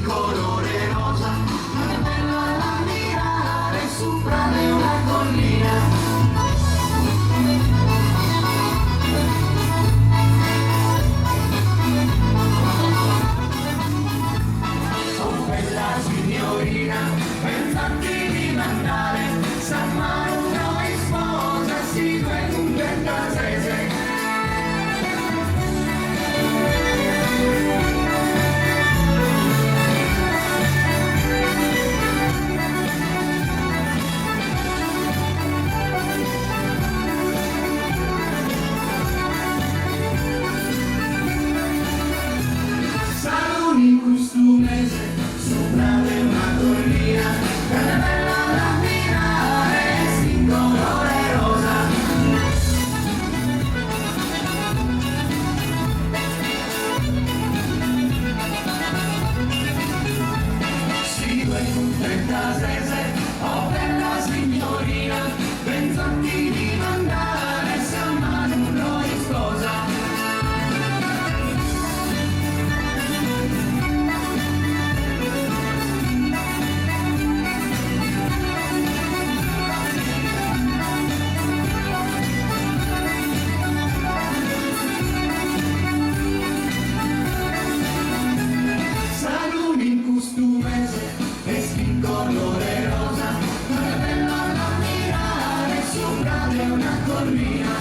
colore rosa, è bella da mirare, sopra di una collina. Oh bella signorina, pensarti di mandare San Mauro in sposa, si due un ventasese. In questo mese sopra di una collina, che è bella da mirare, sin colore rosa. Si vuoi contenta se, oh bella signorina, pensati di mandare San Mauro in sposa. Colore rosa, è bella da mirare sopra di una collina.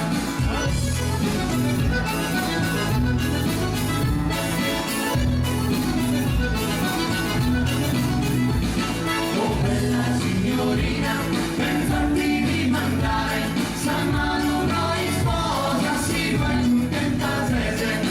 Oh bella signorina, pensati di mandare San Mauro in sposa, si va in tentasese.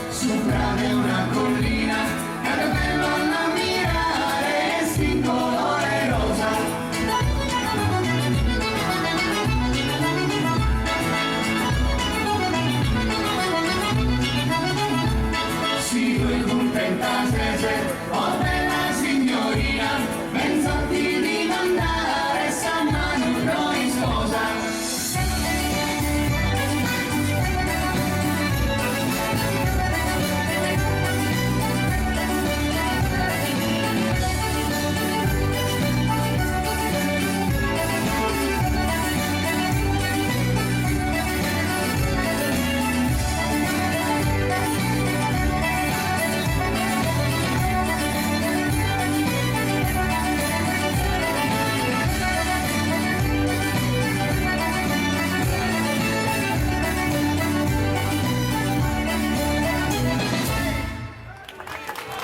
Sopra di una collina, è bello da mirare, sin colore rosa. Si vuoi contenta se, oh bella signorina, pensati di mandare San Mauro in sposa.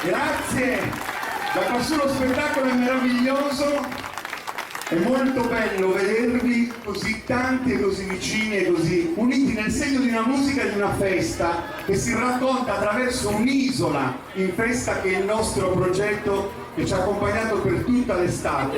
Grazie, da quassù lo spettacolo è meraviglioso, è molto bello vedervi così tanti e così vicini e così uniti nel segno di una musica e di una festa che si racconta attraverso un'isola in festa, che è il nostro progetto che ci ha accompagnato per tutta l'estate.